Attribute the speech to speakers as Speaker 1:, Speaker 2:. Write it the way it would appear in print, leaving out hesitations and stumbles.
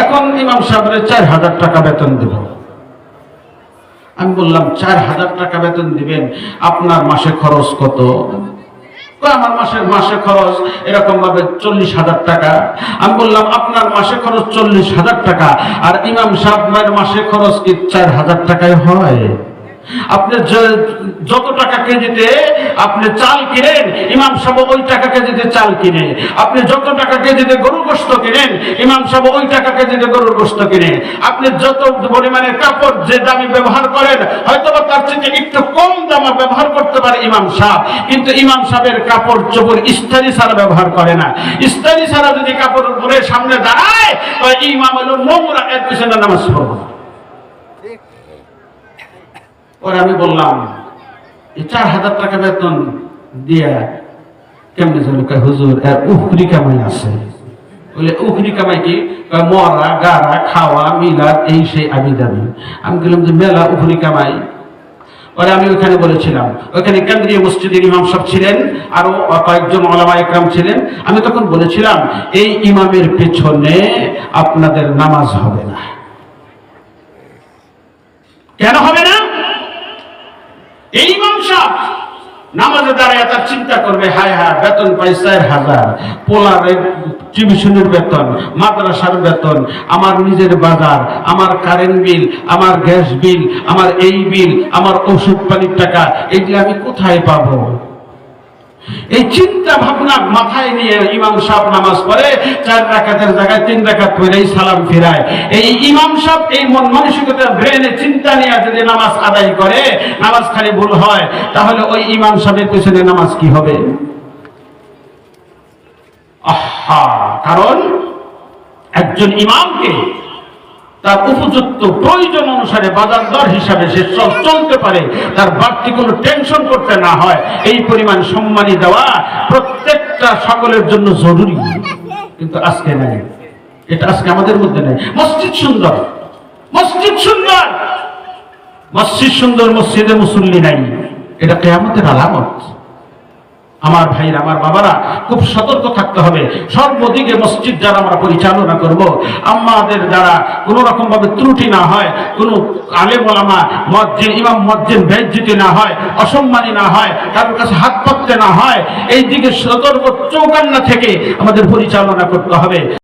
Speaker 1: এখন ইমাম সাহেবের 4000 টাকা বেতন দেব। আমি বললাম 4000 টাকা বেতন দিবেন, আপনার মাসে খরচ কত? আমার মাসে খরচ এরকম ভাবে 40,000 টাকা। আমি বললাম আপনার মাসে খরচ 40,000 টাকা, আর ইমাম সাহেবের মাসে খরচ কি 4000 টাকায় হয়? আপনি যত টাকা কেজিতে আপনি চাল কিনেন, ইমাম সাহেব ওই টাকা কেজিতে চাল কিনে। আপনি যত টাকা কেজিতে গরুর গোশত কিনেন, ইমাম সাহেব ওই টাকা কেজিতে গরুর গোশত কিনে। আপনি যত পরিমাণে কাপড় যে দামি ব্যবহার করেন, হয়তো তার চেয়ে একটু কম দামে ব্যবহার করতে পারে ইমাম সাহেব, কিন্তু ইমাম সাহেবের কাপড় চোপড় ইস্তারি ছাড়া ব্যবহার করে না। ইস্তারি ছাড়া যদি কাপড় পরে সামনে দাঁড়ায়, তাহলে ইমাম হলো নোংরা, এর পিছনে নামাজ পড়বে। পরে আমি বললাম 4000 টাকা বেতন দিয়া কেমনে চলে? হুজুর এর উখরি কামাই আছে। বলে উখরি কামাই কি? মরা গাড়া খাওয়া মিলাদ এই সেই আবি দাবি। আমি বললাম যে মেলা উখরি কামাই। পরে আমি ওইখানে বলেছিলাম, ওইখানে কেন্দ্রীয় মসজিদের ইমাম সাহেব ছিলেন, আরো কয়েকজন ওলামা একরাম ছিলেন। আমি তখন বলেছিলাম এই ইমামের পেছনে আপনাদের নামাজ হবে না। কেন হবে না? এই ইমাম সাহেব নামাজে দাঁড়ায় তার চিন্তা করবে, হায় হায় বেতন পাই 4000, পোলার টিউশনের বেতন, মাদ্রাসার বেতন, আমার নিজের বাজার, আমার কারেন্ট বিল, আমার গ্যাস বিল, আমার এই বিল, আমার ওষুধ পানির টাকা, এগুলো আমি কোথায় পাবো? এই চিন্তা ভাবনা মাথায় নিয়ে ইমাম সাহেব নামাজ পড়ে 4 রাকাতের জায়গায় 3 রাকাত পড়েই সালাম ফিরায়। এই ইমাম সাহেব এই মন মানসিকতা ব্রেনে চিন্তা নিয়ে যদি নামাজ আদায় করে, নামাজ খালি ভুল হয়, তাহলে ওই ইমাম সাহেবের পেছনে নামাজ কি হবে? কারণ একজন ইমামকে তার উপযুক্ত প্রয়োজন অনুসারে বাজার দর হিসাবে সে চলতে পারে, তার বাড়তি কোনো টেনশন করতে না হয়, এই পরিমাণ সম্মানী দেওয়া প্রত্যেকটা সকলের জন্য জরুরি। কিন্তু আজকে নাই, এটা আজকে আমাদের মধ্যে নাই। মসজিদ সুন্দর, মসজিদ সুন্দর, মসজিদ সুন্দর, মসজিদে মুসল্লি নাই, এটা কিয়ামতের আলামত। আমার ভাইরা, আমার বাবারা, খুব সতর্ক থাকতে হবে। সর্বদিকে মসজিদ যারা আমরা পরিচালনা করব, আমাদের দ্বারা কোনো রকম ভাবে ত্রুটি না হয়, কোনো আলেম ওলামা মুয়াজ্জিন ইমাম মুয়াজ্জিন বেইজ্জতি না হয়, অসম্মানী না হয়, কারোর কাছে হাত পাততে না হয়, এই দিকে সতর্ক চৌকান্না থেকে আমাদের পরিচালনা করতে হবে।